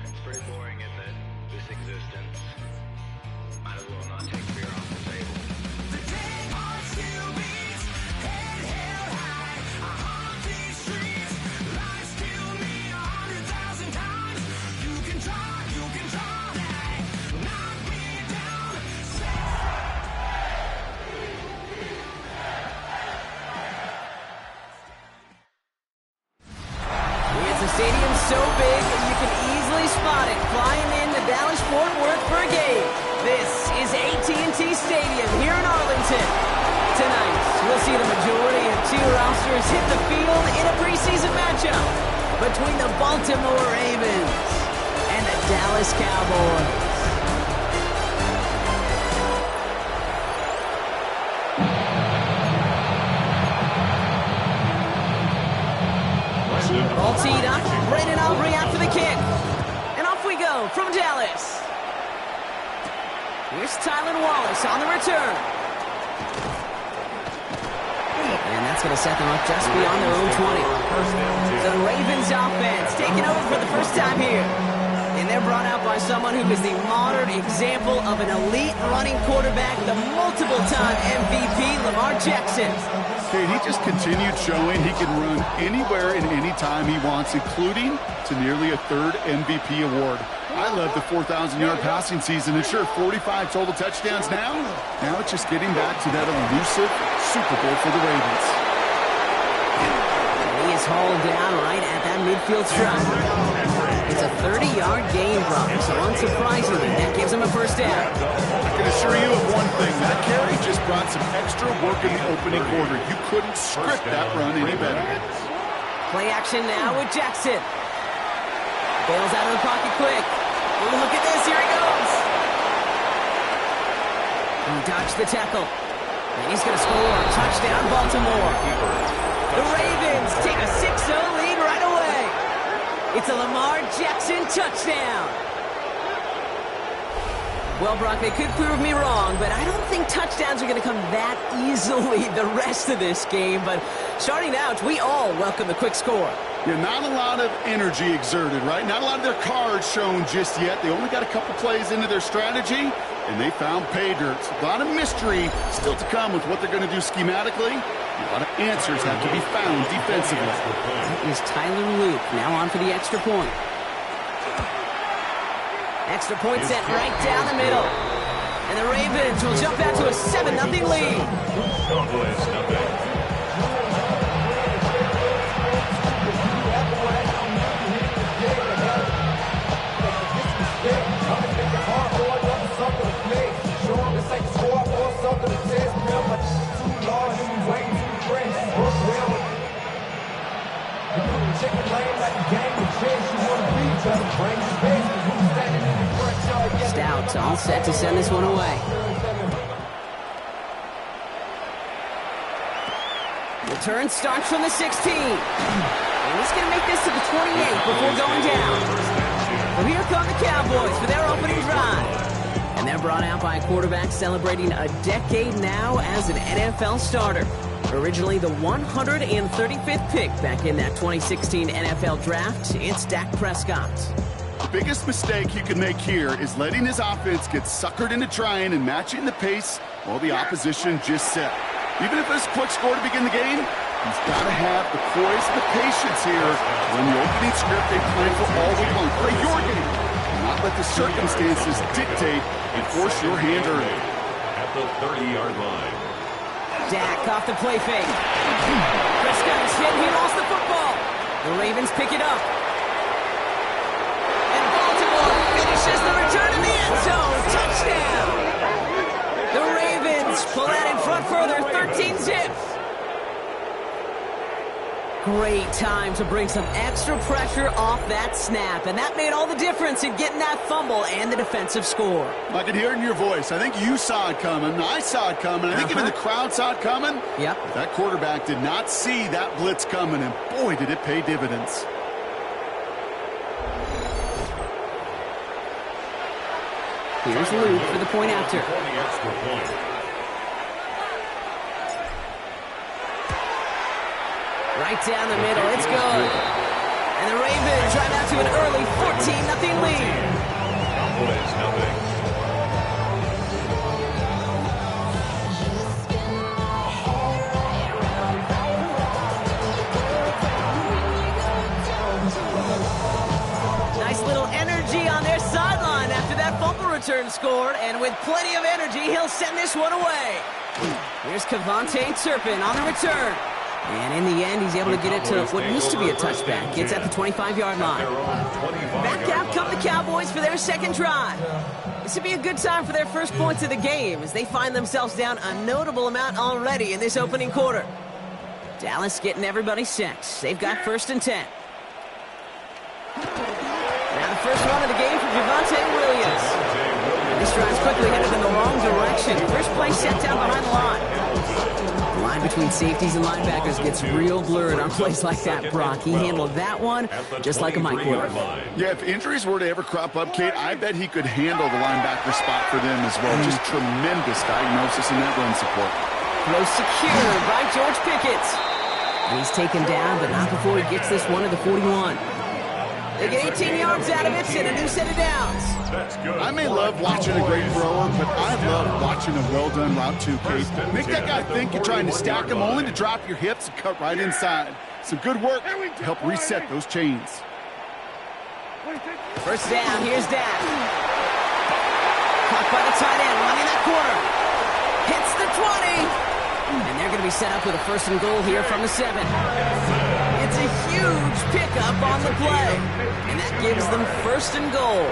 It's pretty boring, isn't it? This existence. Might as well not take fear off the table. The day our still beats, head held high. I haunt these streets, lies kill me 100,000 times. You can try that. Knock me down. It's a stadium so big you can easily spot it flying in the Dallas-Fort Worth for a game. This is AT&T Stadium here in Arlington. Tonight, we'll see the majority of two rosters hit the field in a preseason matchup between the Baltimore Ravens and the Dallas Cowboys. All teed up, Brandon Aubrey out for the kick. And off we go from Dallas. Here's Tylan Wallace on the return. And that's going to set them up just beyond their own 20. The Ravens offense taking over for the first time here. And they're brought out by someone who is the modern example of an elite running quarterback, the multiple-time MVP, Lamar Jackson. He just continued showing he can run anywhere and anytime he wants, including to nearly a third MVP award. I love the 4,000-yard passing season, and sure, 45 total touchdowns now. Now it's just getting back to that elusive Super Bowl for the Ravens. And he is hauled down right at that midfield strike. It's a 30-yard gain from him, so unsurprisingly, that gives him a first down. I can assure you of one thing. That carry just brought some extra work in the opening quarter. You couldn't script that run any better. Play action now with Jackson. Bails out of the pocket quick. Ooh, look at this. Here he goes. He dodged the tackle. And he's going to score. Touchdown, Baltimore. The Ravens take a 6-0 lead right away. It's a Lamar Jackson touchdown. Well, Brock, they could prove me wrong, but I don't think touchdowns are going to come that easily the rest of this game. But starting out, we all welcome the quick score. Yeah, not a lot of energy exerted, right? Not a lot of their cards shown just yet. They only got a couple plays into their strategy, and they found pay dirt. A lot of mystery still to come with what they're going to do schematically. A lot of answers have to be found defensively. That is Tyler Luke now on for the extra point. Extra point set right down the middle. And the Ravens will jump out to a 7-0 lead. Stout all set to send this one away. The turn starts from the 16. And he's going to make this to the 28 before going down. Well, here come the Cowboys for their opening drive. And they're brought out by a quarterback celebrating a decade now as an NFL starter. Originally the 135th pick back in that 2016 NFL Draft, it's Dak Prescott. The biggest mistake you can make here is letting his offense get suckered into trying and matching the pace while the opposition just set. Even if it's a quick score to begin the game, he's got to have the poise and the patience here when the opening script they play for all week long. Play your game, and not let the circumstances dictate and force your hand early. At the 30-yard line. Dak off the play fake. Prescott is hit. He lost the football. The Ravens pick it up. And Baltimore finishes the return in the end zone. Touchdown. The Ravens pull out in front further, 13-zip. Great time to bring some extra pressure off that snap, and that made all the difference in getting that fumble and the defensive score. I can hear it in your voice. I think you saw it coming. I saw it coming. I think even the crowd saw it coming. Yep. That quarterback did not see that blitz coming, and boy, did it pay dividends. Here's Luke for the point after. Right down the middle, it's good. And the Ravens drive out to an early 14-0 lead. Cowboys nothing. Nice little energy on their sideline after that fumble return scored, and with plenty of energy, he'll send this one away. Here's Kevontae Turpin on the return. And in the end, he's able to get it to what used to be a touchback. Gets at the 25-yard line. Back out come the Cowboys for their second drive. This would be a good time for their first points of the game as they find themselves down a notable amount already in this opening quarter. Dallas getting everybody set. They've got 1st and 10. Now the first run of the game for Javonte Williams. This drive's quickly headed in the wrong direction. First play set down behind the line. The line between safeties and linebackers gets real blurred on plays like that, Brock. He handled that one just like a microwave. Yeah, if injuries were to ever crop up, Kate, I bet he could handle the linebacker spot for them as well. Just tremendous diagnosis in that run support. Throw secured by George Pickett. And he's taken down, but not before he gets this one to the 41. They get 18 yards out of it and a new set of downs. I may love watching a great thrower, but I love watching a well-done route too, Kate. Make that guy think you're trying to stack him, only to drop your hips and cut right inside. Some good work to help reset those chains. First down, here's Dak. Caught by the tight end, running that corner. Hits the 20. And they're going to be set up with a 1st and goal here from the 7. It's a huge pickup on the play. And that gives them 1st and goal.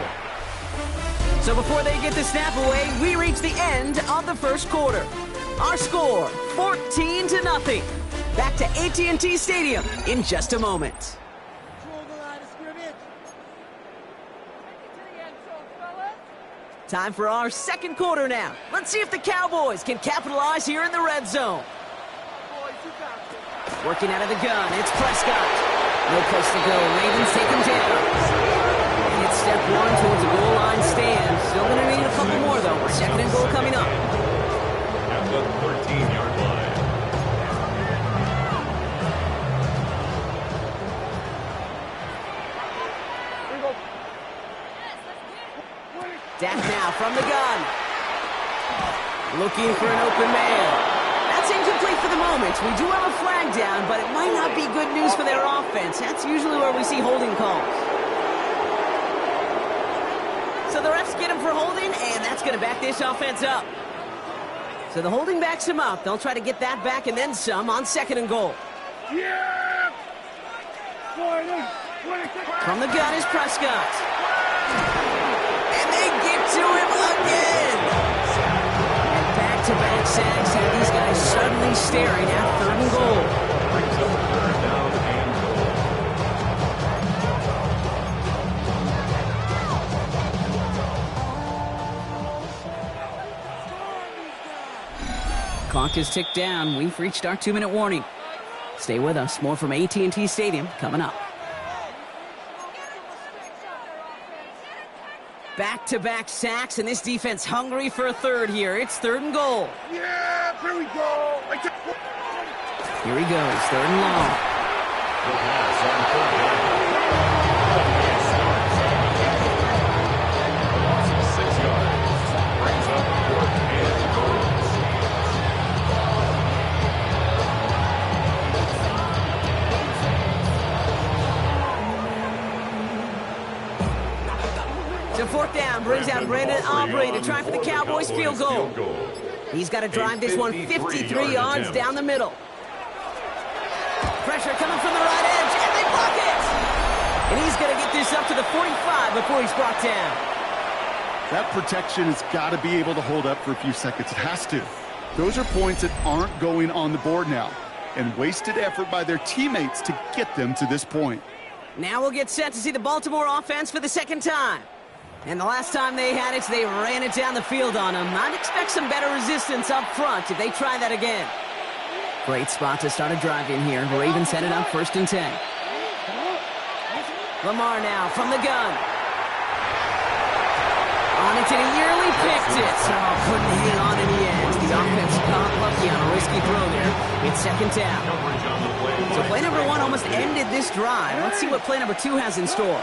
So before they get the snap away, we reach the end of the first quarter. Our score, 14-0. Back to AT&T Stadium in just a moment. Time for our second quarter now. Let's see if the Cowboys can capitalize here in the red zone. Working out of the gun, it's Prescott. No place to go. Ravens take him down. And it's step 1 towards a goal line stand. Still going to need a couple more, though. 2nd and goal coming up. At the 13-yard line. Dak now from the gun. Looking for an open man. That's incomplete for the moment. We do have a flag down, but it might not be good news for their offense. That's usually where we see holding calls. So the refs get him for holding, and that's going to back this offense up. So the holding backs him up. They'll try to get that back and then some on 2nd and goal. From the gun is Prescott. And they get to him again. And back-to-back sacks have these guys suddenly staring at 3rd and goal. Brings up 3rd down and goal. Clock is ticked down. We've reached our 2-minute warning. Stay with us. More from AT&T Stadium coming up. Back-to-back sacks, and this defense hungry for a 3rd here. It's 3rd and goal. Yeah, here we go. Here he goes, 3rd and long. The pass on 3rd down. Loss of 6 yards. Brings up 4th and goal. So 4th down brings out Brandon Aubrey to try for the Cowboys field goal. He's got to drive this one 53 yards down the middle. Pressure coming from the right edge, and they block it! And he's going to get this up to the 45 before he's brought down. That protection has got to be able to hold up for a few seconds. It has to. Those are points that aren't going on the board now, and wasted effort by their teammates to get them to this point. Now we'll get set to see the Baltimore offense for the 2nd time. And the last time they had it, they ran it down the field on them. I'd expect some better resistance up front if they try that again. Great spot to start a drive in here. Ravens headed up 1st and 10. Lamar now from the gun. On it, and he nearly picked it. Oh, couldn't hang on in the end. The The offense got lucky on a risky throw there. It's second down. So play number 1 almost ended this drive. Let's see what play number 2 has in store.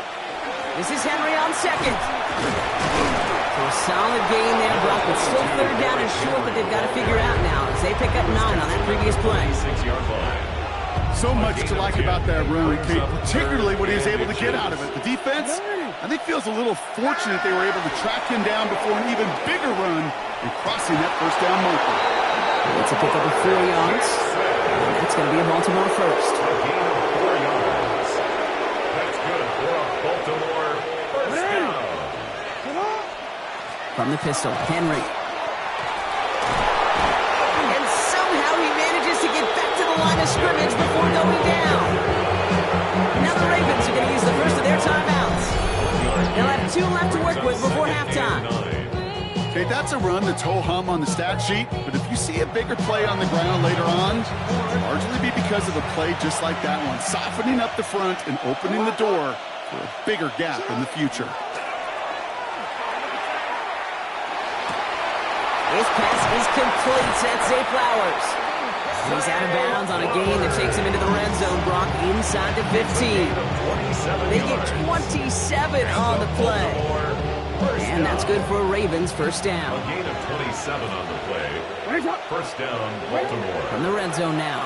This is Henry on second. So a solid gain there, Brock, but still third down and short that they've got to figure out now as they pick up 9 on that previous play. So much to like about that run, Kate, particularly what he was able to get out of it. The defense, I think, feels a little fortunate they were able to track him down before an even bigger run and crossing that first down marker. It's a pickup of 4 yards. And that's going to be a Baltimore first. A gain of 4 yards. That's good for a Baltimore first down. From the pistol, Henry. And somehow he manages to get back to the line of scrimmage before going down. Now the Ravens are going to use the first of their timeouts. They'll have 2 left to work with before halftime. Okay, that's a run that's ho-hum on the stat sheet, but if you see a bigger play on the ground later on, it'll largely be because of a play just like that one, softening up the front and opening the door for a bigger gap in the future. His pass is complete. That's Zay Flowers. He's out of bounds on a gain that takes him into the red zone, Brock, inside the 15. They get 27 on the play. And that's good for a Ravens first down. A gain of 27 on the play. First down, Baltimore. From the red zone now.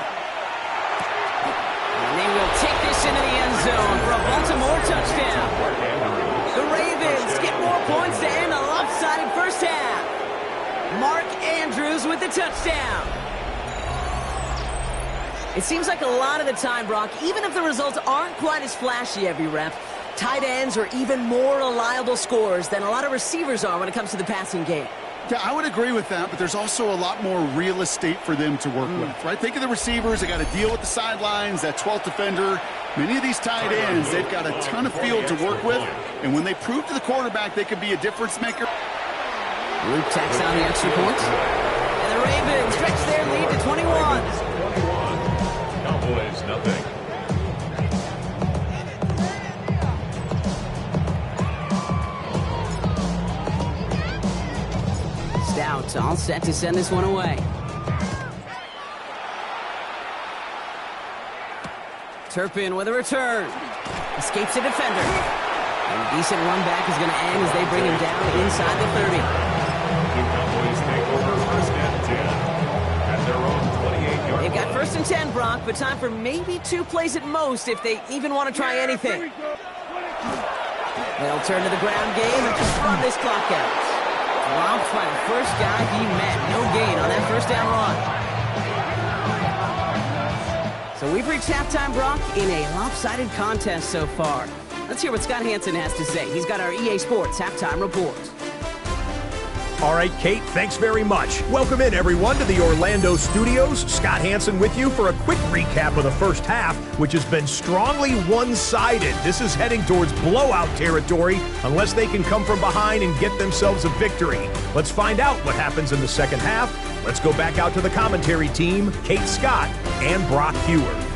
And they will take this into the end zone for a Baltimore touchdown. The Ravens get more points to end a lopsided first half. Mark Andrews with the touchdown. It seems like a lot of the time, Brock, even if the results aren't quite as flashy every rep, tight ends are even more reliable scorers than a lot of receivers are when it comes to the passing game. Yeah, I would agree with that, but there's also a lot more real estate for them to work with, right? Think of the receivers. They got to deal with the sidelines, that 12th defender. Many of these tight ends, they've got a ton of field to work with, and when they prove to the quarterback they can be a difference maker. Luke tacks on the extra point. And the Ravens stretch their lead to 21. Cowboys, nothing. Stout all set to send this one away. Turpin with a return. Escapes a defender. And a decent run back is going to end as they bring him down inside the 30. The Cowboys take over first and 10 at their own 28-yard They've got line. first and 10, Brock, but time for maybe 2 plays at most if they even want to try anything. They'll turn to the ground game and just run this clock out. Dropped by the first guy he met. No gain on that first down run. So we've reached halftime, Brock, in a lopsided contest so far. Let's hear what Scott Hansen has to say. He's got our EA Sports halftime report. All right, Kate, thanks very much. Welcome in, everyone, to the Orlando studios. Scott Hansen with you for a quick recap of the first half, which has been strongly one-sided. This is heading towards blowout territory unless they can come from behind and get themselves a victory. Let's find out what happens in the second half. Let's go back out to the commentary team, Kate Scott and Brock Hewer.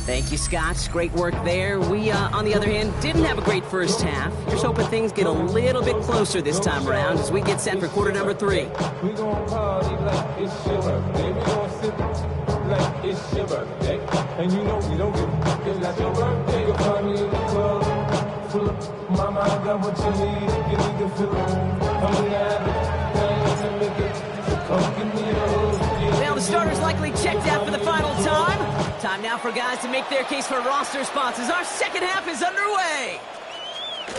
Thank you, Scott. Great work there. We, on the other hand, didn't have a great first half. Just hoping things get a little bit closer this time around as we get set for quarter number 3. We gon' party like it's your birthday. We gon' sip like it's your birthday. And you know we don't give it's like your birthday. You'll find me in the club. Full of mama, I got what you need. You need to feel it. I'm gonna have it. Things to make it. So come give me a hug. Now the starters likely checked out for the final time. Time now for guys to make their case for roster spots as our second half is underway.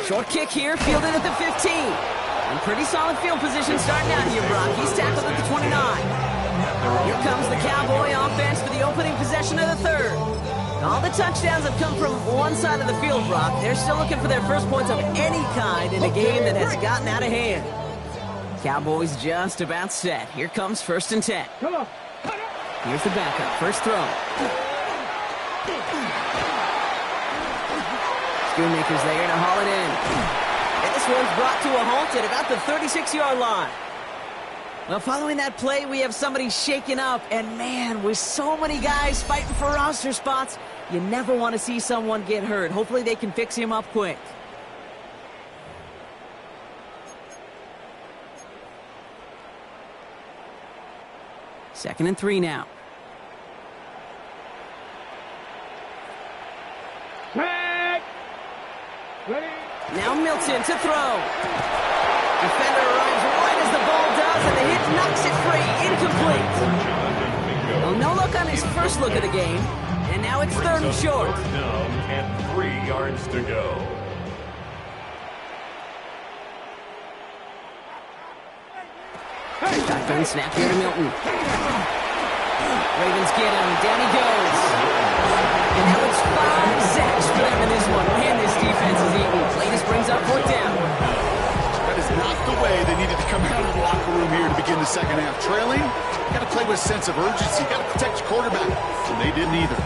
Short kick here, fielded at the 15. And pretty solid field position starting out here, Brock. He's tackled at the 29. Here comes the Cowboy offense for the opening possession of the third. All the touchdowns have come from one side of the field, Brock. They're still looking for their first points of any kind in a game that has gotten out of hand. Cowboys just about set. Here comes first and 10. Here's the backup. First throw. Schoonmaker's there to haul it in. And this one's brought to a halt at about the 36-yard line. Well, following that play, we have somebody shaken up. And, man, with so many guys fighting for roster spots, you never want to see someone get hurt. Hopefully they can fix him up quick. 2nd and 3 now. Now Milton to throw. Defender arrives right as the ball does, and the hit knocks it free. Incomplete. Well, no look on his first look of the game, and now it's 3rd and short. Third down and 3 yards to go. Shotgun snap here to Milton. Ravens get him. Down he goes. And now it's 5 sacks for them in this one. Man, this defense is eating. Latest brings up 4th down. That is not the way they needed to come out of the locker room here to begin the second half. Trailing, you got to play with a sense of urgency. You got to protect your quarterback. And they didn't either.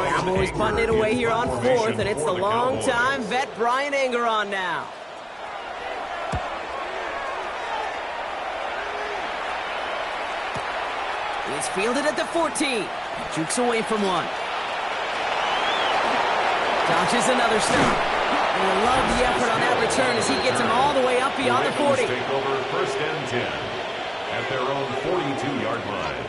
Cowboys punting it away here on 4th, and it's the long-time vet Brian Engeron now. It's fielded at the 14. Jukes away from one. Dodges another stop. And I love the effort on that return as he gets him all the way up beyond the 40. Take over 1st and 10 at their own 42-yard line.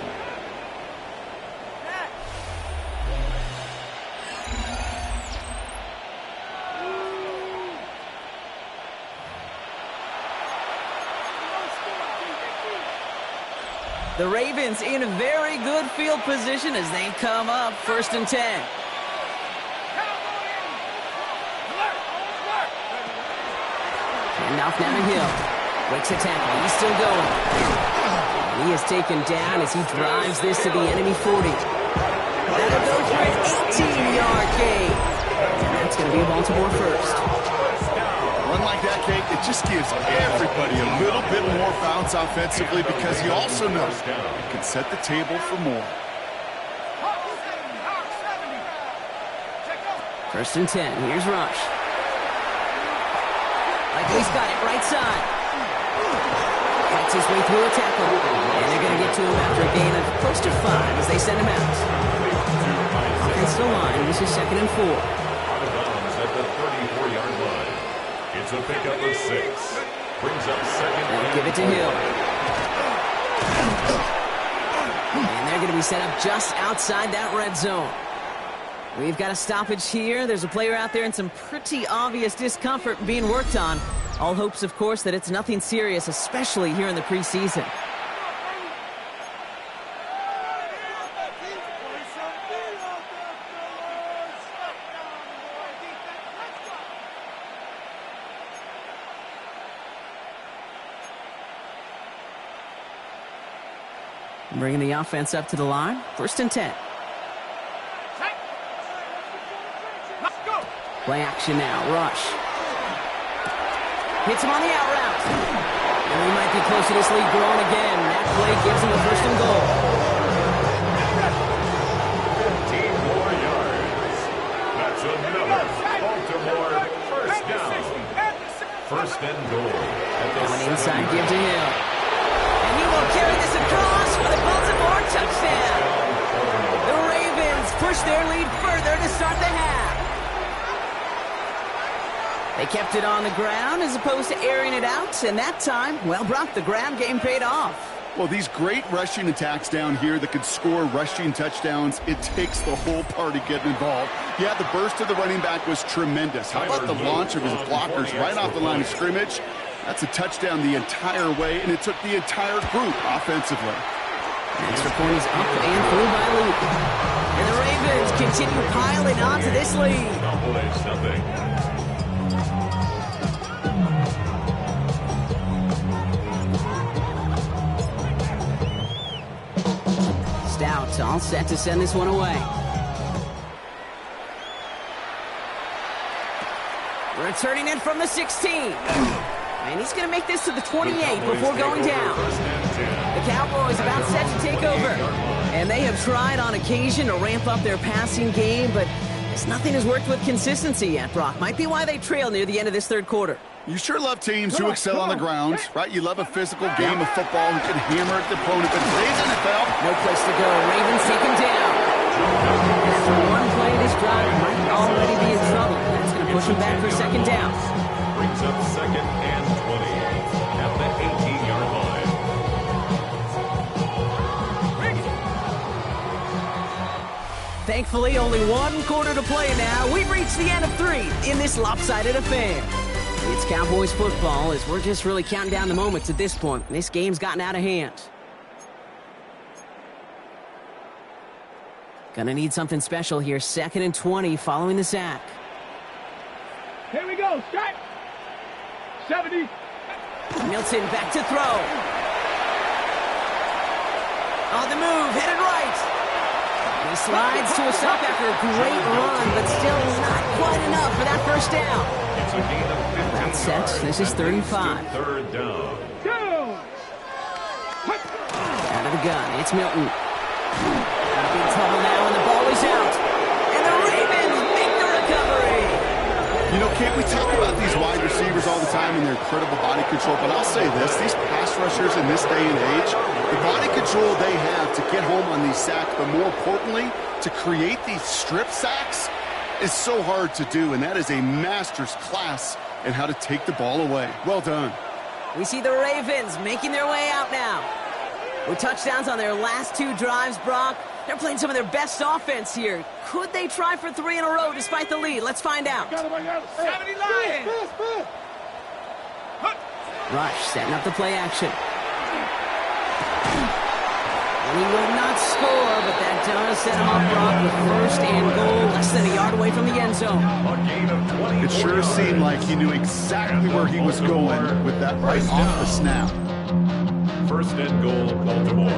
The Ravens in a very good field position as they come up 1st and 10. And off now to Hill. Breaks a tackle. He's still going. And he is taken down as he drives this to the enemy 40. That'll go for an 18-yard gain. And that's going to be a Baltimore first. Run like that, Kate, it just gives everybody a little bit more bounce offensively because you also know it can set the table for more. 1st and 10. Here's Rush. Likely's got it right side. Fights his way through a tackle. And they're going to get to him after a gain of close to 5 as they send him out. Offensive line. This is 2nd and 4. Out of bounds at the 34-yard line. It's a pickup of 6. Brings up 2nd. They'll give it to Hill. And they're going to be set up just outside that red zone. We've got a stoppage here. There's a player out there in some pretty obvious discomfort being worked on. All hopes, of course, that it's nothing serious, especially here in the preseason. Bringing the offense up to the line. 1st and 10. Play action now. Rush. Hits him on the out route. And we might be close to this lead growing again. That play gives him a 1st and goal. 15 more yards. That's another Baltimore 1st down. 1st and goal. Now an inside give to Hill. And he will carry this across for the Baltimore touchdown. The Ravens push their lead further to start the half. They kept it on the ground as opposed to airing it out, and that time, well, Brock, the ground game paid off. Well, these great rushing attacks down here that could score rushing touchdowns, it takes the whole party getting involved. Yeah, the burst of the running back was tremendous. How about the launch of his blockers right off the line of scrimmage? That's a touchdown the entire way, and it took the entire group offensively. Extra point is up and through by Luke. And the Ravens continue piling on to this lead. Cowboys nothing. Stout all set to send this one away. Returning in from the 16. And he's going to make this to the 28 before going down. The Cowboys about set to take over. And they have tried on occasion to ramp up their passing game, but nothing has worked with consistency yet, Brock. Might be why they trail near the end of this third quarter. You sure love teams who excel on the ground, right? You love a physical game of football who can hammer at the opponent, but today's NFL, no place to go. Ravens take him down. And after one play, this drive shot might already be in trouble. That's going to push him back for second down. Brings up second and 20 at the 18-yard line. Thankfully, only one quarter to play now. We've reached the end of 3 in this lopsided affair. It's Cowboys football as we're just really counting down the moments at this point. This game's gotten out of hand. Gonna need something special here. Second and 20 following the sack. Here we go. Strike. 70. Milton back to throw. On the move, headed right. He slides to a stop after a great run, but still not quite enough for that first down. It's a gain of 15 That's set. yards. This is 35. Third down. Out of the gun, it's Milton. Big trouble now, and the ball is out. And the Ravens make the recovery. You know, Kate, we talk about these wide receivers all the time and their incredible body control, but I'll say this, these pass rushers in this day and age, the body control they have to get home on these sacks, but more importantly, to create these strip sacks is so hard to do, and that is a master's class in how to take the ball away. Well done. We see the Ravens making their way out now. With touchdowns on their last 2 drives, Brock, they're playing some of their best offense here. Could they try for 3 in a row despite the lead? Let's find out. 70 Lions. Rush setting up the play action. And he will not score, but that does set him up, Brock, with first and goal, less than a yard away from the end zone. A gain of 20. It sure seemed like he knew exactly where he was going with that right off the snap. First and goal, Baltimore.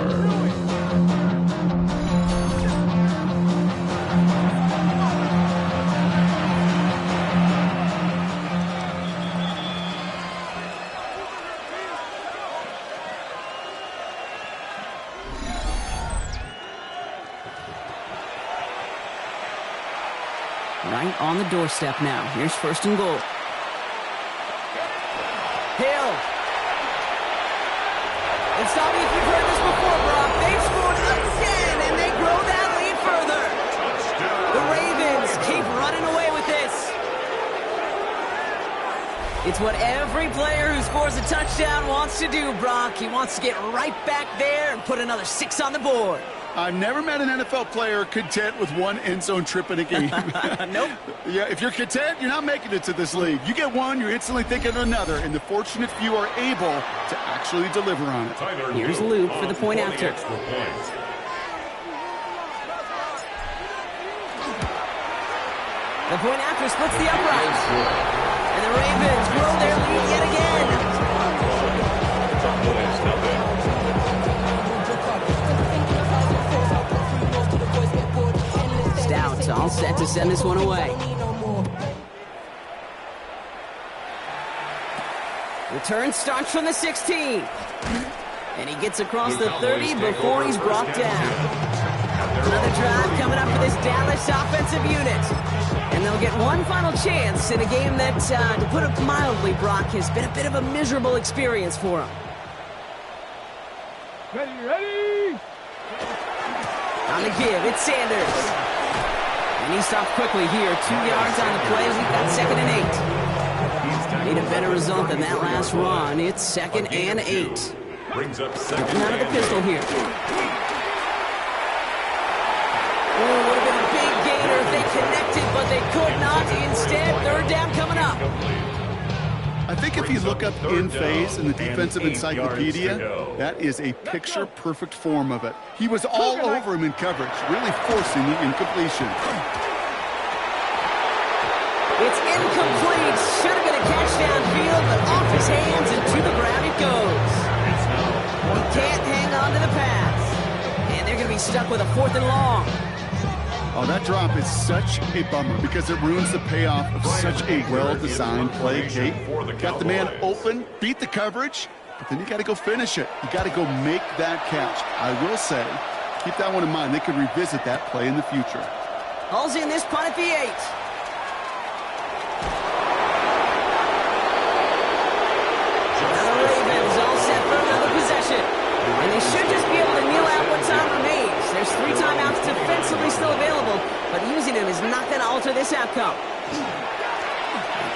Right on the doorstep now. Here's first and goal. Hill. And stop me if you've heard this before, Brock. They've scored again, and they grow that lead further. The Ravens keep running away with this. It's what every player who scores a touchdown wants to do, Brock. He wants to get right back there and put another 6 on the board. I've never met an NFL player content with 1 end zone trip in a game. Nope. Yeah, if you're content, you're not making it to this league. You get 1, you're instantly thinking of another, and the fortunate few are able to actually deliver on it. Here's Luke for the point after. Extra point. The point after splits the uprights. And the Ravens grow their lead yet again. Stout all set to send this one away. Return starts from the 16. And he gets across the 30 before he's brought down. Another drive coming up for this Dallas offensive unit. And they'll get one final chance in a game that, to put it mildly, Brock, has been a bit of a miserable experience for them. Ready. On the give, it's Sanders. And he stopped quickly here. 2 yards on the play. We've got second and 8. Need a better result than that last run. It's second and 8. Brings up second. Looking out of the pistol here. Oh, would have been a big gainer if they connected, but they could not. Instead, third down coming up. I think if you look up in phase in the defensive encyclopedia, that is a picture-perfect form of it. He was all over him in coverage, really forcing the incompletion. It's incomplete. Should have been a catch downfield, but off his hands and to the ground it goes. He can't hang on to the pass. And they're going to be stuck with a 4th and long. Oh, that drop is such a bummer because it ruins the payoff of such a well-designed play, Kate. Got the man open, beat the coverage, but then you got to go finish it. You got to go make that catch. I will say, keep that one in mind. They could revisit that play in the future. Hall's in this punt at the 8. Now the Ravens all set for another possession. And they should just be able to kneel out what time remains. There's 3 timeouts defensively still available, but using them is not going to after this outcome.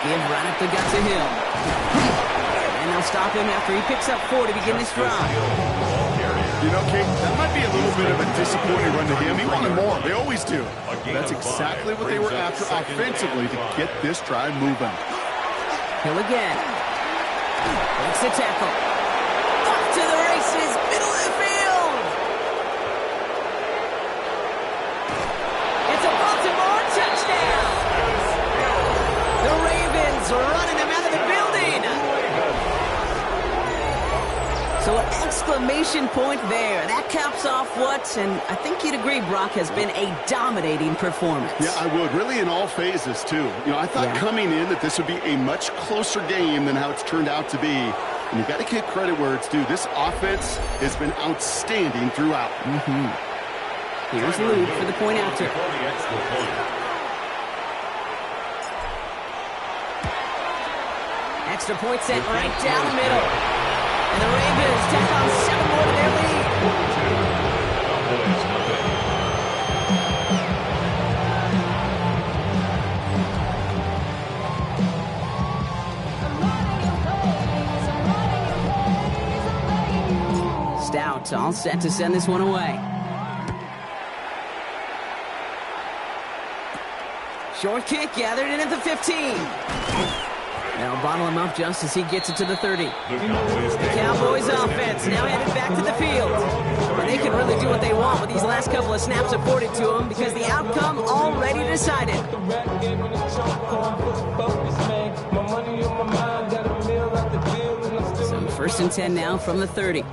Give right up the gut to Hill. And they'll stop him after he picks up 4 to begin this drive. You know, Kate, that might be a little bit of a disappointing run to him. He wanted more. They always do. That's exactly what they were after offensively to get this drive moving. Hill again. Makes the tackle. Off to the races, middle of the field. It's a Baltimore touchdown. The Ravens are running them out of the building. So an exclamation point there. That caps off what, and I think you'd agree, Brock, has been a dominating performance. Yeah, I would. Really in all phases, too. You know, I thought coming in that this would be a much closer game than how it's turned out to be. And you got to give credit where it's due. This offense has been outstanding throughout. Here's Luke for the point after. Extra point set right down the middle. And the Ravens tack on 7 more to their lead. Stout all set to send this one away. Short kick gathered in at the 15. They'll bottle him up just as he gets it to the 30. The Cowboys offense now headed back to the field. And they can really do what they want with these last couple of snaps afforded to them because the outcome already decided. So 1st and 10 now from the 30.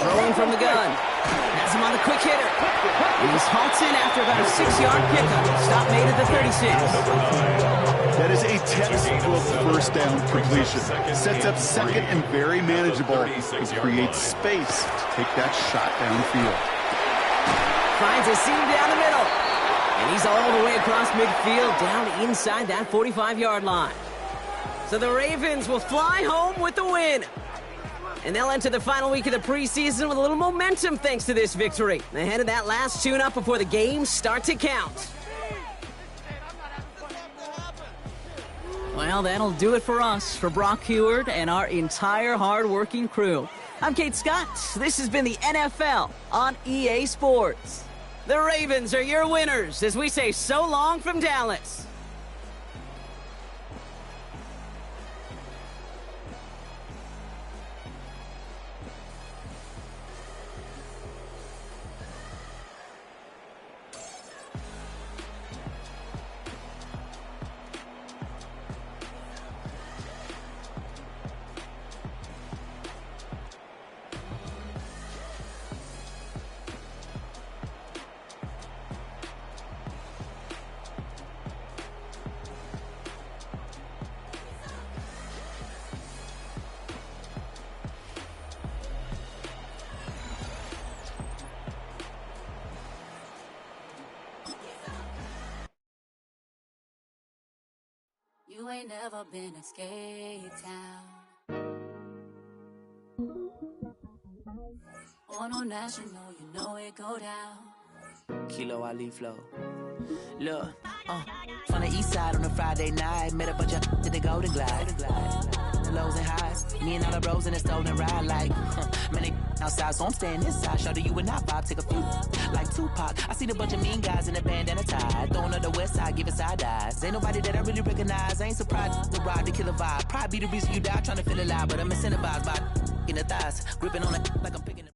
Rolling from the gun. Has him on the quick hitter. And he's halted after about a 6-yard pickup. Stop made at the 36. That is a textbook first down completion. Sets up second and very manageable and creates space to take that shot downfield. Finds a seam down the middle. And he's all the way across midfield down inside that 45-yard line. So the Ravens will fly home with the win. And they'll enter the final week of the preseason with a little momentum thanks to this victory. Ahead of that last tune-up before the games start to count. Well, that'll do it for us, for Brock Heward and our entire hard-working crew. I'm Kate Scott. This has been the NFL on EA Sports. The Ravens are your winners as we say so long from Dallas. You ain't never been a skate town. Or no national, you know it go down. Kilo Ali flow. Look, from the east side on a Friday night, met a bunch of to the Golden Glide. The lows and highs, me and all the bros in the stolen ride like, man, they outside, so I'm staying inside. Show you and I vibe, take a few like Tupac. I seen a bunch of mean guys in a bandana tie, throwing up the west side, giving side eyes. Ain't nobody that I really recognize. I ain't surprised to ride the killer vibe. Probably be the reason you die trying to feel alive, but I'm incentivized by in the thighs, gripping on it like I'm picking it.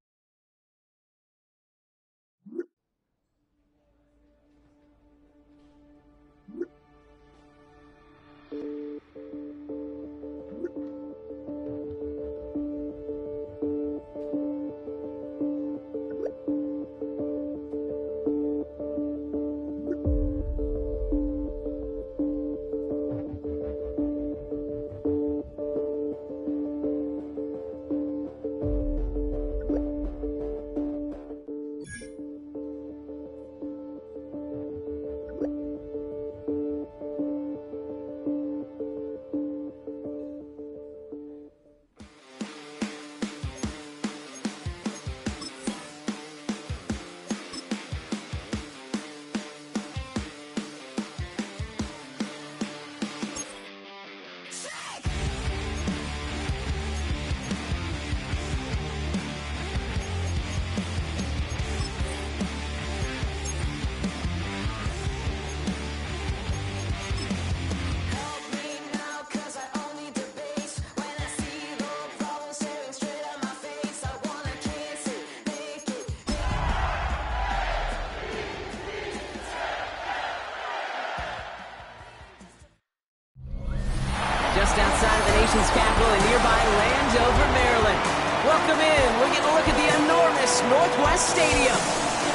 MLS Stadium.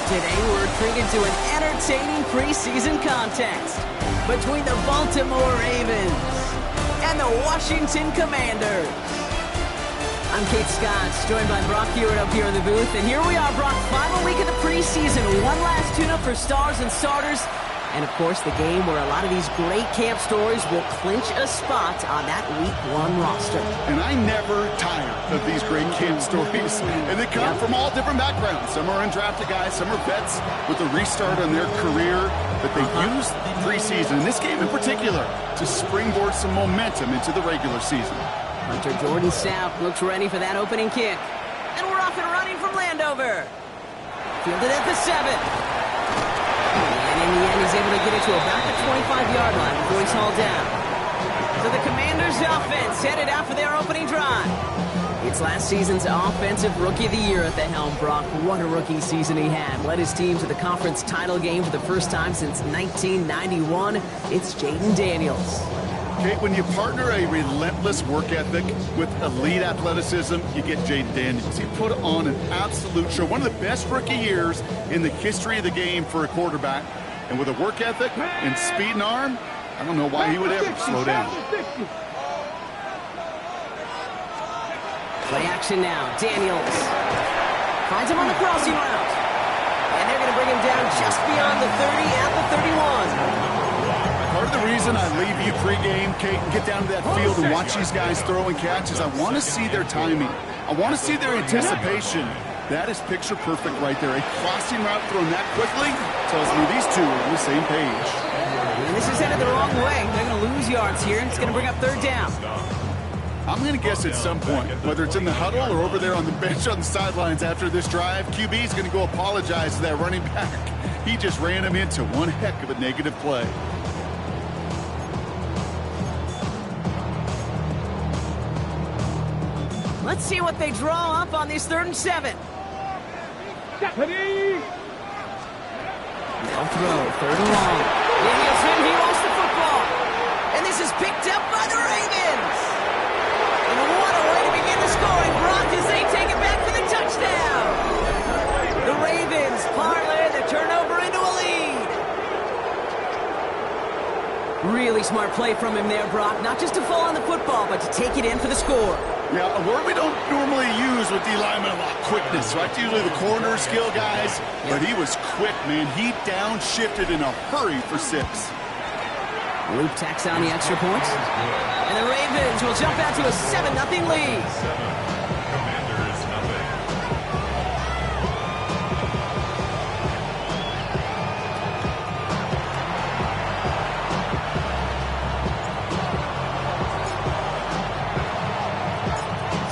Today we're treated to an entertaining preseason contest between the Baltimore Ravens and the Washington Commanders. I'm Kate Scott, joined by Brock Hewitt up here in the booth, and here we are, Brock, final week of the preseason. One last tune-up for stars and starters, and of course the game where a lot of these great camp stories will clinch a spot on that Week 1 roster. And I never tire of these great camp stories, and they come from all different backgrounds. Some are undrafted guys, some are vets with a restart on their career, but they use preseason, in this game in particular, to springboard some momentum into the regular season. Hunter Jordan Sapp looks ready for that opening kick. And we're off and running from Landover. Fielded at the 7. And in the end, he's able to get it to about the 25-yard line before he's hauled down. So the Commanders' offense headed out for their opening drive. It's last season's Offensive Rookie of the Year at the helm, Brock. What a rookie season he had. Led his team to the conference title game for the first time since 1991. It's Jaden Daniels. Kate, when you partner a relentless work ethic with elite athleticism, you get Jaden Daniels. He put on an absolute show. One of the best rookie years in the history of the game for a quarterback. And with a work ethic and speed and arm, I don't know why he would ever slow down. Play action now. Daniels finds him on the crossing route. And they're going to bring him down just beyond the 30 at the 31. Part of the reason I leave you pregame, Kate, and get down to that field and watch these guys throw and catch is I want to see their timing. I want to see their anticipation. That is picture perfect right there. A crossing route thrown that quickly tells me these two are on the same page. And this is headed the wrong way. They're going to lose yards here, and it's going to bring up third down. I'm going to guess at some point, whether it's in the huddle or over there on the bench on the sidelines after this drive, QB is going to go apologize to that running back. He just ran him into one heck of a negative play. Let's see what they draw up on this 3rd and 7. They'll throw, 3rd and long. Danielson, he lost the football. And this is picked up by the Ravens. And what a way to begin the scoring, Brock, as they take it back for the touchdown. The Ravens parlay the turnover into a lead. Really smart play from him there, Brock. Not just to fall on the football, but to take it in for the score. Yeah, a word we don't normally use with D linemen a lot, quickness, right? Usually the corner skill guys, but he was quick, man. He downshifted in a hurry for 6. Luke tacks on the extra point. And the Ravens will jump out to a 7-0 lead. Commanders nothing.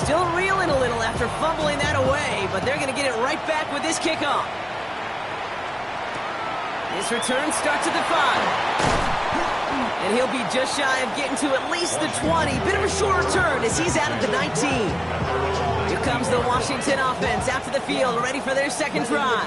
Still reeling a little after fumbling that away, but they're going to get it right back with this kickoff. This return starts at the 5. And he'll be just shy of getting to at least the 20. Bit of a short return as he's out at the 19. Here comes the Washington offense out to the field, ready for their second drive.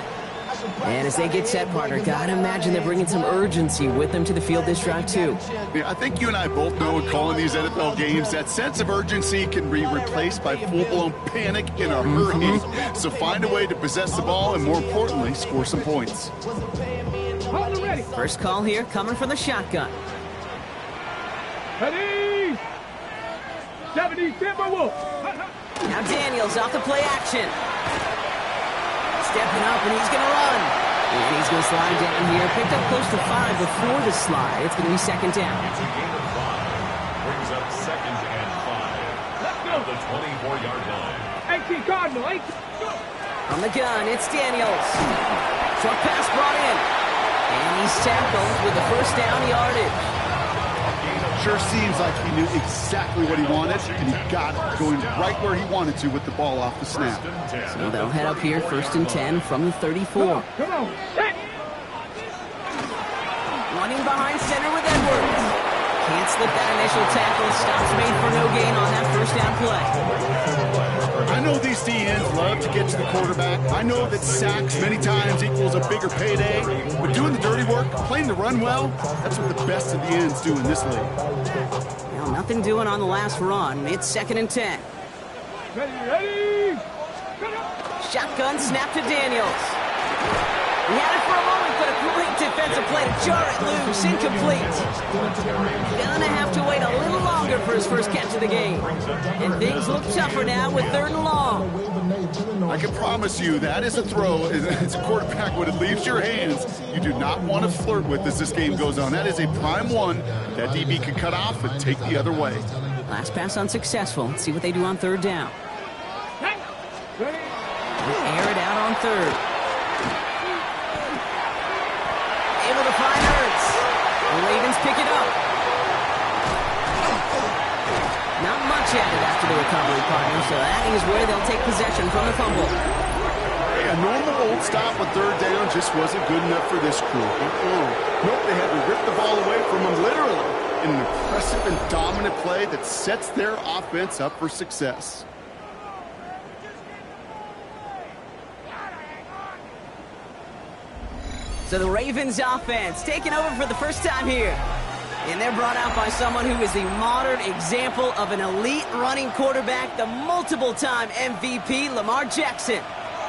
And as they get set, partner, gotta imagine they're bringing some urgency with them to the field this drive, too. Yeah, I think you and I both know in calling these NFL games, that sense of urgency can be replaced by full-blown panic in a hurry. So find a way to possess the ball and, more importantly, score some points. First call here coming from the shotgun. Ready? 70 Timberwolves. Now Daniels off the play action. Stepping up, and he's going to run. And he's going to slide down here. Picked up close to 5 before the slide. It's going to be second down. It's a gain of 5. Brings up 2nd and 5. Let's go. At the 24-yard line. 18 Cardinal, 18. Go. On the gun, it's Daniels. Short pass brought in. And he's tackled with the first down yardage. Sure seems like he knew exactly what he wanted, and he got it going right where he wanted to with the ball off the snap. So they'll head up here, 1st and 10 from the 34. Come on. Hey. Running behind center with Edwards. Can't slip that initial tackle. Stops made for no gain on that first down play. I know these DNs love to get to the quarterback. I know that sacks many times equals a bigger payday. But doing the dirty work, playing the run well, that's what the best of the ends do in this league. Well, nothing doing on the last run. It's 2nd and 10. Ready. Shotgun snap to Daniels. He had it for a moment, but a great defensive play to jar it loose. Incomplete. Gonna have to wait a little longer for his first catch of the game. And things look tougher now with 3rd and long. I can promise you that is a throw as a quarterback when it leaves your hands. You do not want to flirt with as this game goes on. That is a prime one that DB can cut off and take the other way. Last pass unsuccessful. Let's see what they do on 3rd down. Air it out on 3rd. Able to find Hurts. The Ravens pick it up. Not much added after the recovery, partner, so that is where they'll take possession from the fumble. Hey, a normal old stop with 3rd down just wasn't good enough for this crew. Nope, they had to rip the ball away from them literally in an impressive and dominant play that sets their offense up for success. So the Ravens offense taking over for the first time here. And they're brought out by someone who is the modern example of an elite running quarterback, the multiple-time MVP, Lamar Jackson.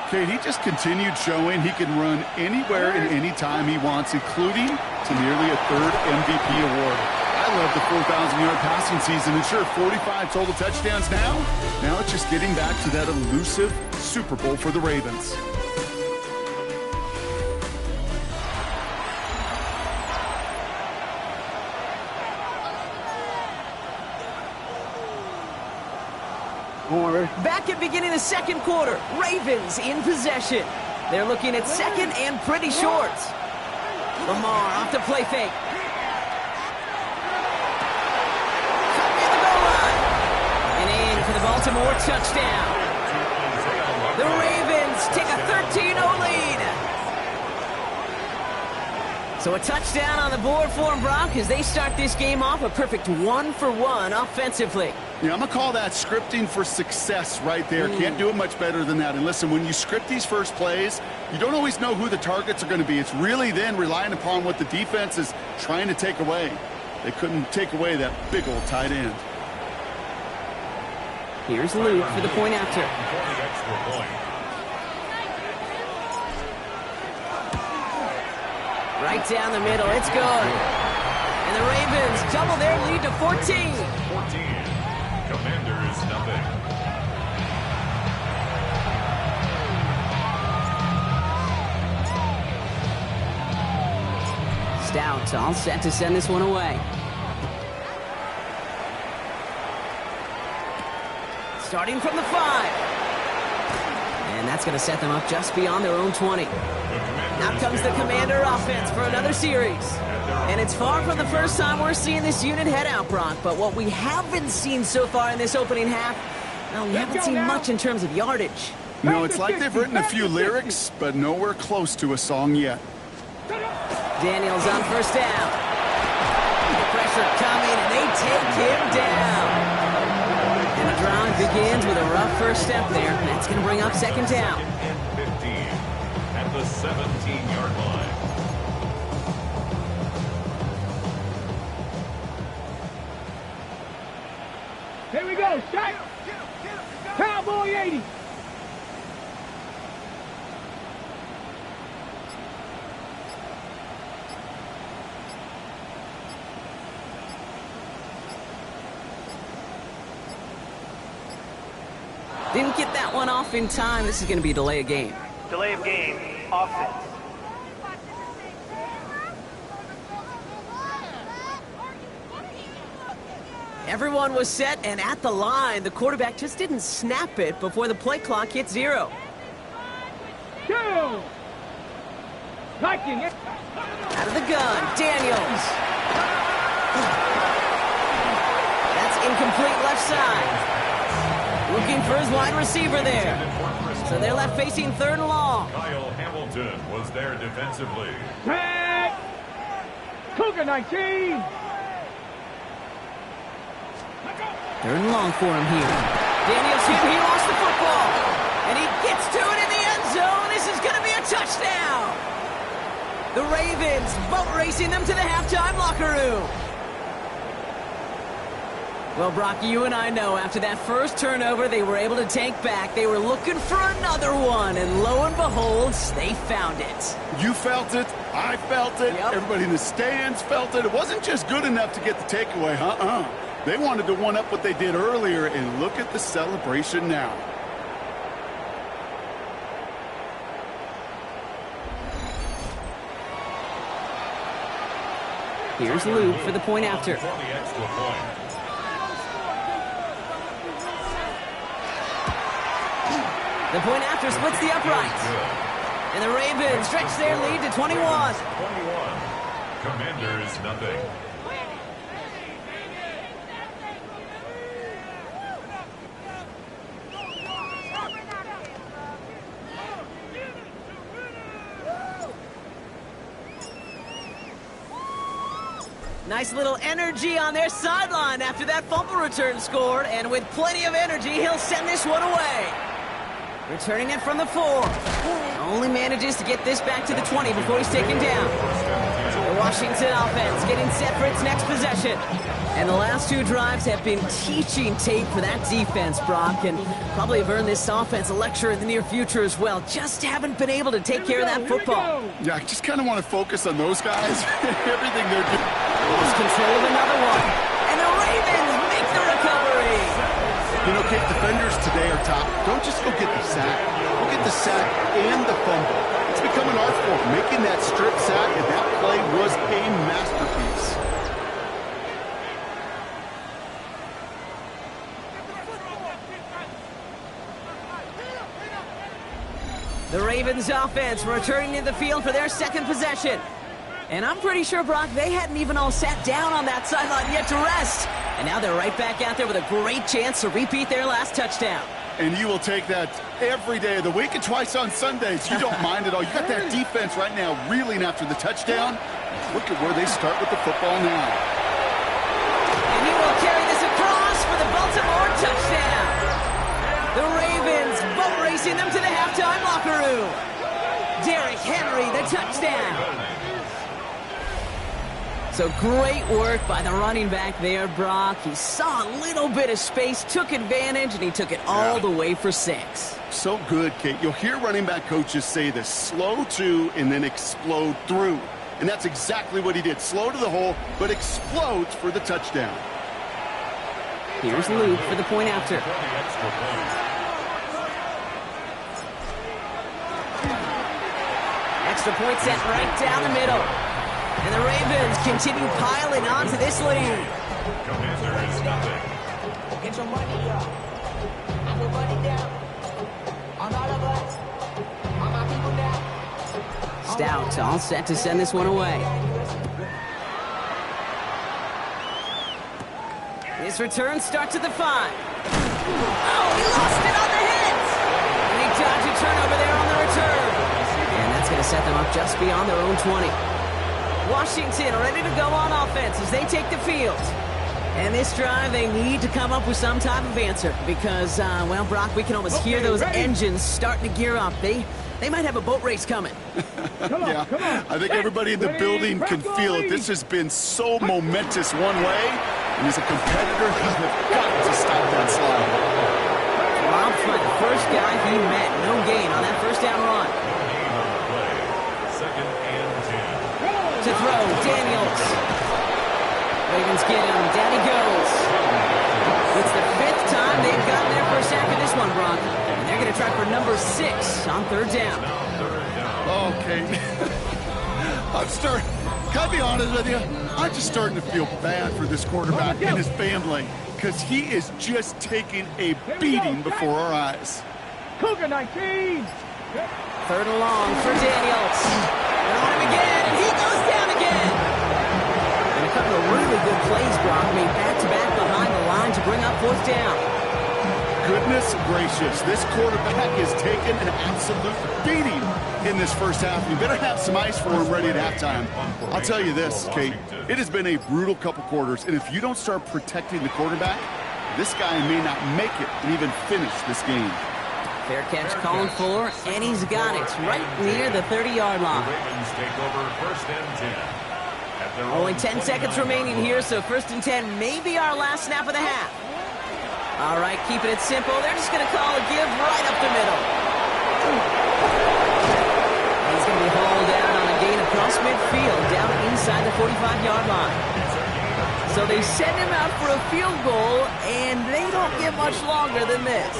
Okay, he just continued showing he can run anywhere and anytime he wants, including to nearly a 3rd MVP award. I love the 4,000-yard passing season, and sure, 45 total touchdowns now it's just getting back to that elusive Super Bowl for the Ravens. Back at beginning of the 2nd quarter, Ravens in possession. They're looking at 2nd and pretty short. Lamar off the play fake. At the goal line. And in for the Baltimore touchdown. The Ravens take a 13-0 lead. So a touchdown on the board for them, Brock, as they start this game off a perfect 1-for-1 offensively. Yeah, I'm going to call that scripting for success right there. Can't do it much better than that. And listen, when you script these first plays, you don't always know who the targets are going to be. It's really then relying upon what the defense is trying to take away. They couldn't take away that big old tight end. Here's Luke for the point after. Right down the middle. It's good. And the Ravens double their lead to 14. Commanders nothing. Stout all set to send this one away. Starting from the 5. And that's going to set them up just beyond their own 20. Now comes the Commander offense for another series. And it's far from the first time we're seeing this unit head out, Brock. But what we haven't seen so far in this opening half, well, we haven't seen much in terms of yardage. You know, it's like they've written a few lyrics, but nowhere close to a song yet. Daniels on 1st down. The pressure coming, and they take him down. And the drive begins with a rough first step there. That's going to bring up 2nd down. And 15 at the 17-yard line. Here we go, shot. Cowboy 80. Didn't get that one off in time. This is going to be a delay of game. Delay of game, offense. Everyone was set and at the line. The quarterback just didn't snap it before the play clock hit 0. Two. Liking it. Out of the gun, Daniels. That's incomplete left side. Looking for his wide receiver there. So they're left facing 3rd and long. Kyle Hamilton was there defensively. Tag. Cougar 19. 3rd and long for him here. Daniels here, he lost the football. And he gets to it in the end zone. This is going to be a touchdown. The Ravens boat racing them to the halftime locker room. Well, Brock, you and I know after that first turnover, they were able to take back. They were looking for another one, and lo and behold, they found it. You felt it. I felt it. Yep. Everybody in the stands felt it. It wasn't just good enough to get the takeaway. They wanted to one-up what they did earlier, and look at the celebration now. Here's Lou for the point after. For the extra point. The point after splits the uprights. And the Ravens stretch their lead to 21. 21. Commanders, nothing. Nice little energy on their sideline after that fumble return scored. And with plenty of energy, he'll send this one away. Returning it from the 4. Only manages to get this back to the 20 before he's taken down. The Washington offense getting set for its next possession. And the last 2 drives have been teaching tape for that defense, Brock, and probably have earned this offense a lecture in the near future as well. Just haven't been able to take care of that football. Yeah, I just kind of want to focus on those guys. Everything they're doing. Lost control of another one. And the Ravens make the recovery. You know, Kate, defenders today are top. Don't just go get the sack. Go get the sack and the fumble. It's become an art form. Making that strip sack, and that play was a masterpiece. The Ravens offense returning to the field for their second possession. And I'm pretty sure, Brock, they hadn't even all sat down on that sideline yet to rest. And now they're right back out there with a great chance to repeat their last touchdown. And you will take that every day of the week and twice on Sundays. You don't mind at all. You got that defense right now reeling after the touchdown. Look at where they start with the football now. And he will carry this across for the Baltimore touchdown. The Ravens boat racing them to the halftime locker room. Derrick Henry, the touchdown. So great work by the running back there, Brock. He saw a little bit of space, took advantage, and he took it all the way for 6. So good, Kate. You'll hear running back coaches say this: slow to and then explode through. And that's exactly what he did. Slow to the hole, but explodes for the touchdown. Here's Luke for the point after. Extra point set right down the middle. And the Ravens continue piling on to this lead. Commanders, nothing. Get your money up. I put money down. On all of us. On my people now. Stout all set to send this one away. His return starts at the 5. Oh, he lost it on the hit. And they dodge a turnover there on the return. And that's going to set them up just beyond their own 20. Washington ready to go on offense as they take the field. And this drive, they need to come up with some type of answer because, well, Brock, we can almost hear those engines starting to gear up. They might have a boat race coming. Yeah, I think everybody in the building can feel it. This has been so momentous one way, and as a competitor, he has got to stop that slide. Robbed by the first guy he met. No gain on that first down run. Second and 10. To throw, Daniels. Ravens get him. Down he goes. It's the 5th time they've gotten their first sack of this one, Brock. And they're going to try for number 6 on 3rd down. Okay. Can I be honest with you? I'm just starting to feel bad for this quarterback and his family because he is just taking a beating before our eyes. Cougar 19. 3rd and long for Daniels. They're on him again, and he goes down again. And a couple of really good plays, Brock, made back-to-back behind the line to bring up 4th down. Goodness gracious, this quarterback has taken an absolute beating in this first half. You better have some ice for him ready at halftime. I'll tell you this, Kate, it has been a brutal couple quarters, and if you don't start protecting the quarterback, this guy may not make it and even finish this game. Fair catch calling for, and he's got it right near the 30-yard line. The Ravens take over 1st and 10. Only 10 seconds remaining here, so 1st and 10 may be our last snap of the half. All right, keeping it simple. They're just going to call a give right up the middle. He's going to be hauled down on a gain across midfield, down inside the 45-yard line. So they send him out for a field goal, and they don't get much longer than this.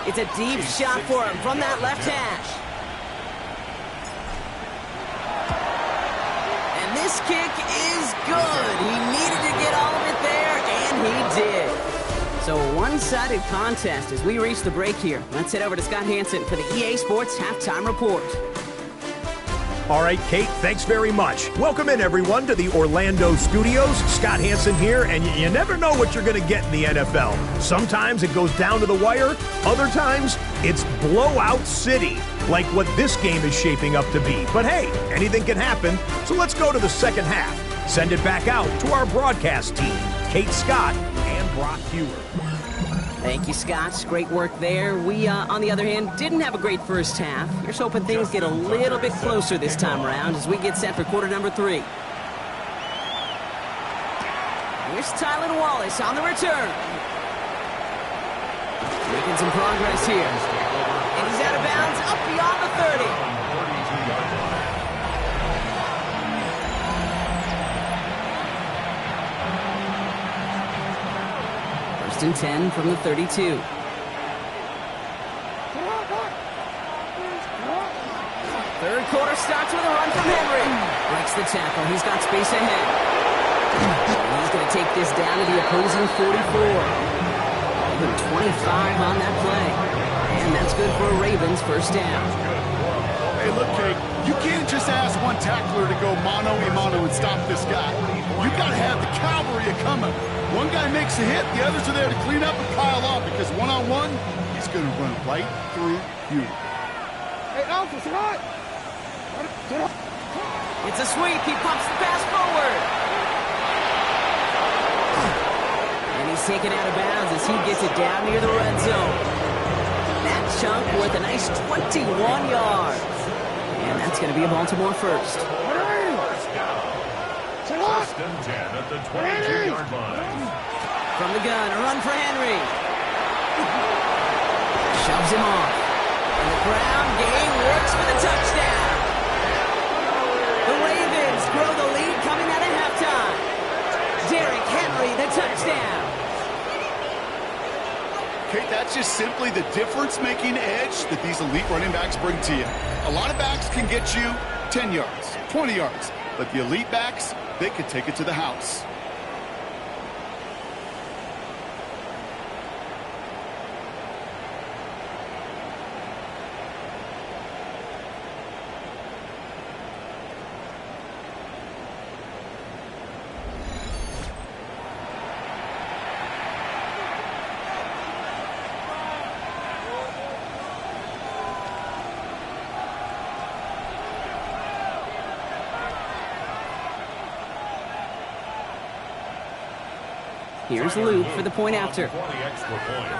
It's a deep shot for him from that left hash. And this kick is good. He needed to get all of it there, and he did. So a one-sided contest as we reach the break here. Let's head over to Scott Hansen for the EA Sports Halftime Report. All right, Kate, thanks very much. Welcome in, everyone, to the Orlando studios. Scott Hansen here, and you never know what you're going to get in the NFL. Sometimes it goes down to the wire. Other times, it's blowout city, like what this game is shaping up to be. But hey, anything can happen, so let's go to the second half. Send it back out to our broadcast team, Kate Scott and Brock Hewer. Thank you, Scott. Great work there. We, on the other hand, didn't have a great first half. Here's hoping things get a little bit closer this time around as we get set for quarter number 3. Here's Tylan Wallace on the return. Making some progress here. And he's out of bounds up beyond the 30. 1st and 10 from the 32. Third quarter starts with a run from Henry. Breaks the tackle. He's got space ahead. He's going to take this down to the opposing 44. Even 25 on that play. And that's good for a Ravens first down. Hey, look, Kate, you can't just ask one tackler to go mano-a-mano and stop this guy. You got to have the cavalry coming. One guy makes a hit, the others are there to clean up and pile on because one-on-one, he's going to run right through you. Hey, Alpha, sit hot. It's a sweep. He pumps the pass forward. And he's taken out of bounds as he gets it down near the red zone. That chunk worth a nice 21 yards. And that's going to be a Baltimore first. First and 10 at the 22-yard line. From the gun, a run for Henry. Shoves him off. And the ground game works for the touchdown. The Ravens grow the lead coming out of halftime. Derrick Henry, the touchdown. Kate, that's just simply the difference-making edge that these elite running backs bring to you. A lot of backs can get you 10 yards, 20 yards, but the elite backs, they could take it to the house. Here's Luke for the point after. For the extra point.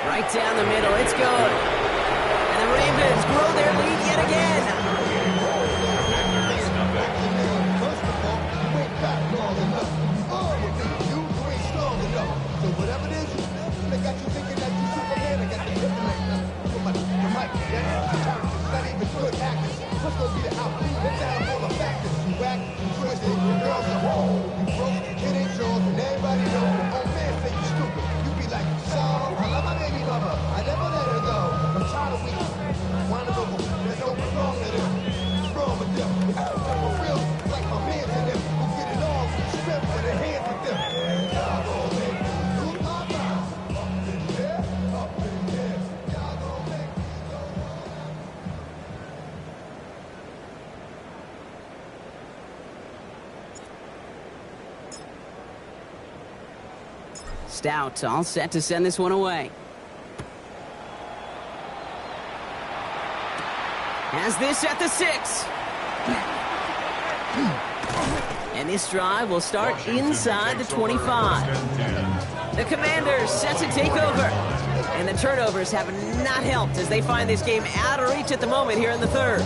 Right down the middle, it's good. And the Ravens grow their lead yet again. Stout all set to send this one away. Has this at the 6. And this drive will start inside the 25. The Commanders set to take over. And the turnovers have not helped as they find this game out of reach at the moment here in the third.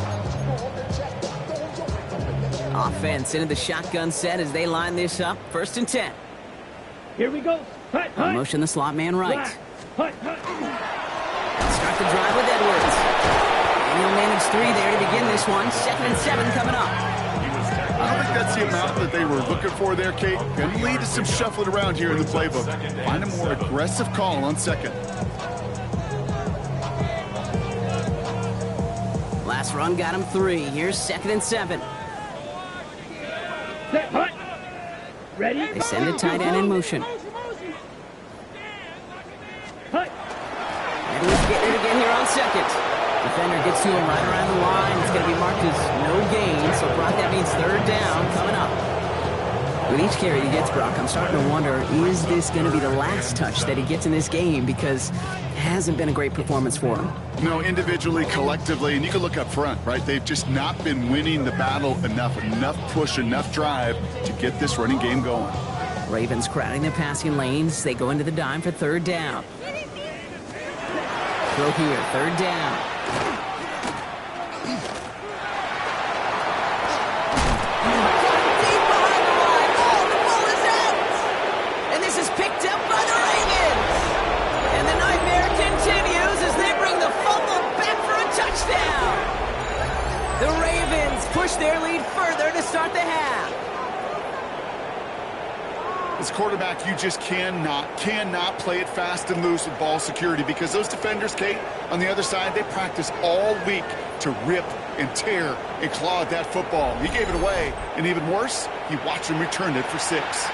Offense into the shotgun set as they line this up. 1st and 10. Here we go. On motion the slot man right. Start the drive with Edwards. And he'll manage 3 there to begin this one. 2nd and 7 coming up. I don't think that's the amount that they were looking for there, Kate. Going to lead to some shuffling around here in the playbook. Find a more aggressive call on 2nd. Last run got him 3. Here's 2nd and 7. Ready? They send the tight end in motion. Edwards getting it again here on 2nd. Defender gets to him right around the line. It's going to be marked as no gain. So, Brock, that means 3rd down coming up. With each carry he gets, Brock, I'm starting to wonder, is this going to be the last touch that he gets in this game? Because it hasn't been a great performance for him. No, individually, collectively, and you can look up front, right? They've just not been winning the battle enough push, enough drive to get this running game going. Ravens crowding their passing lanes. They go into the dime for 3rd down. Throw here, 3rd down. The Ravens push their lead further to start the half. As quarterback, you just cannot play it fast and loose with ball security because those defenders, Kate, on the other side, they practice all week to rip and tear and claw at that football. He gave it away, and even worse, he watched him return it for 6.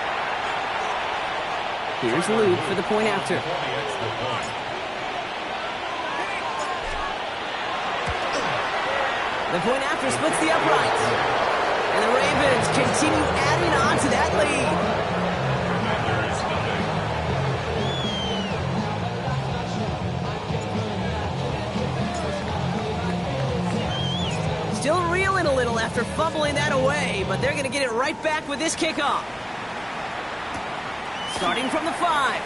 Here's Luke for the point after. The point after splits the uprights. And the Ravens continue adding on to that lead. Still reeling a little after fumbling that away, but they're going to get it right back with this kickoff. Starting from the 5.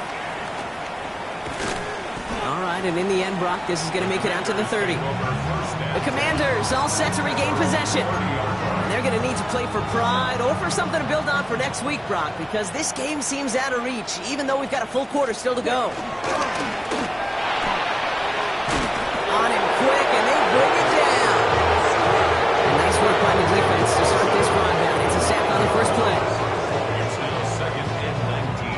All right, and in the end, Brock, this is going to make it out to the 30. The Commanders all set to regain possession. And they're going to need to play for pride or for something to build on for next week, Brock, because this game seems out of reach, even though we've got a full quarter still to go. On him quick, and they bring it down. And nice work by the defense to start this drive out. It's a sack on the first play. It's now 2nd and 19.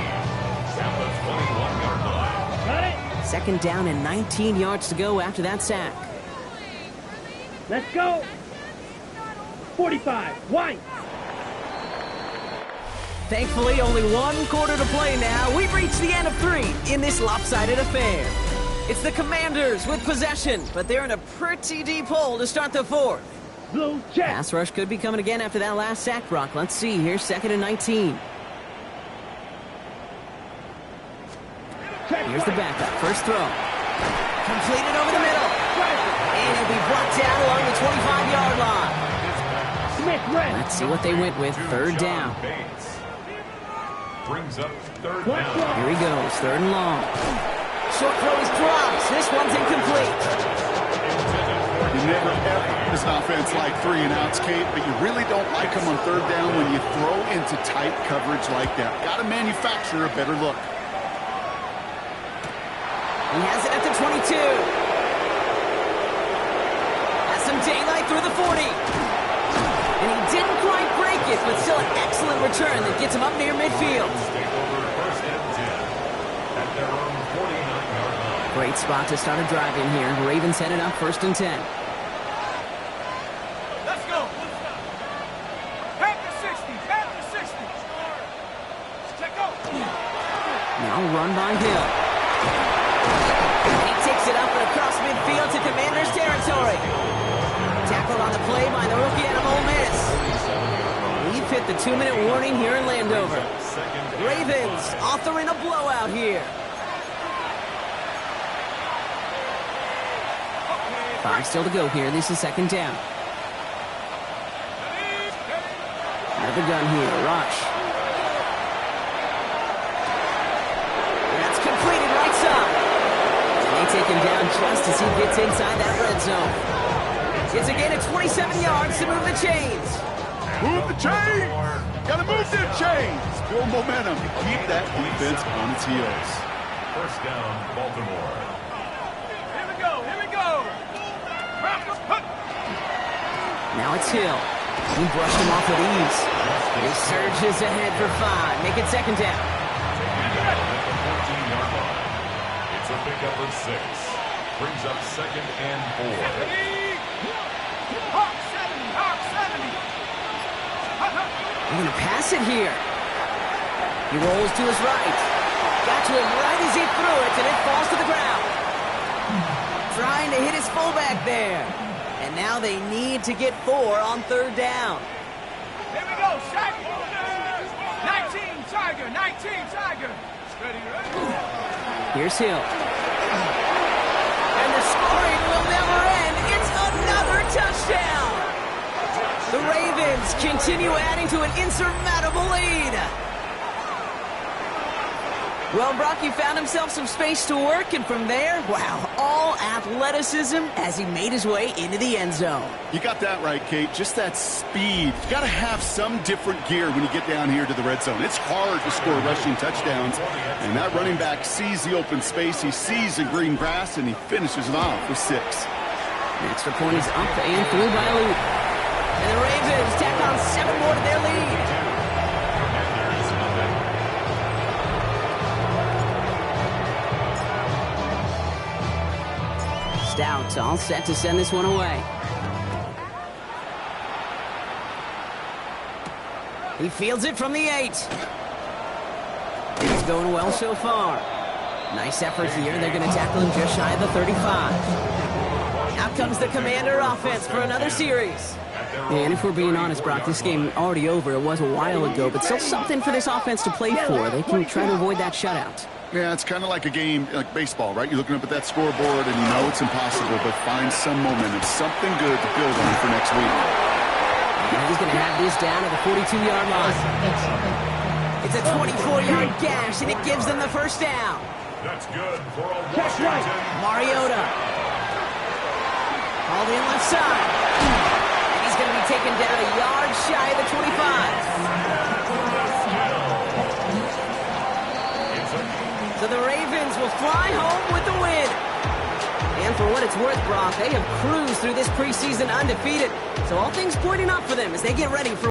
At the 21-yard line. Got it? 2nd down and 19 yards to go after that sack. Let's go. 45. White. Thankfully, only 1 quarter to play now. We've reached the end of 3 in this lopsided affair. It's the Commanders with possession, but they're in a pretty deep hole to start the 4th. Blue check. Pass rush could be coming again after that last sack, Brock. Let's see. Here's 2nd and 19. Here's the backup. First throw. Completed over the middle. And it'll be brought down along the 25-yard line. Let's see what they went with. 3rd down. Brings up 3rd down. Here he goes. 3rd and long. Short throw is dropped. This one's incomplete. You never ever as an offense like 3 and outs, Kate, but you really don't like them on 3rd down when you throw into tight coverage like that. Got to manufacture a better look. He has it at the 22. Has some daylight through the 40. And he didn't quite break it, but still an excellent return that gets him up near midfield. Great spot to start a drive in here. Ravens headed up 1st and 10. Let's go. Back to 60. Back to 60. Check out. Now run by Hill. He takes it up and across midfield to Commanders territory. Tackled on the play by the rookie out of Ole Miss. We've hit the 2-minute warning here in Landover. Ravens authoring a blowout here. 5 still to go here. This is 2nd down. Out of the gun here, rush. That's completed right side. And they take him down just as he gets inside that red zone. It's again at 27 yards to move the chains. Move the chains! Gotta move them chains! Build momentum and keep that defense on its heels. First down, Baltimore. Here we go, here we go. Now it's Hill. He brushed him off with ease. He surges ahead for 5. Make it second down. At the 14-yard line. It's a pickup of 6. Brings up second and 4. Hawk 70, Hawk 70. They're going to pass it here. He rolls to his right. Got to him right as he threw it, and it falls to the ground. Trying to hit his fullback there. And now they need to get 4 on third down. Here we go, Shaq. 19 Tiger, 19 Tiger. Ready, ready. Here's Hill. And the scoring will never end. It's another touchdown. The Ravens continue adding to an insurmountable lead. Well, Brocky found himself some space to work, and from there, wow, all athleticism as he made his way into the end zone. You got that right, Kate. Just that speed. You got to have some different gear when you get down here to the red zone. It's hard to score rushing touchdowns, and that running back sees the open space. He sees the green grass, and he finishes it off with 6. The extra point is up and through by Luke. And the Ravens tack on 7 more to their lead. Stout all set to send this one away. He fields it from the 8. It's going well so far. Nice effort here. They're going to tackle him just shy of the 35. Out comes the Commander offense for another series. And if we're being honest, Brock, this game already over. It was a while ago, but still something for this offense to play for. They can try to avoid that shutout. Yeah, it's kind of like a game, like baseball, right? You're looking up at that scoreboard, and you know it's impossible, but find some momentum, something good to build on for next week. And he's going to have this down at the 42-yard line. It's a 24-yard gash, and it gives them the first down. That's good for a Washington. Mariota. Called in left side. And he's going to be taken down a yard shy of the 25. So the Ravens will fly home with the win. And for what it's worth, Brock, they have cruised through this preseason undefeated. So all things pointing up for them as they get ready for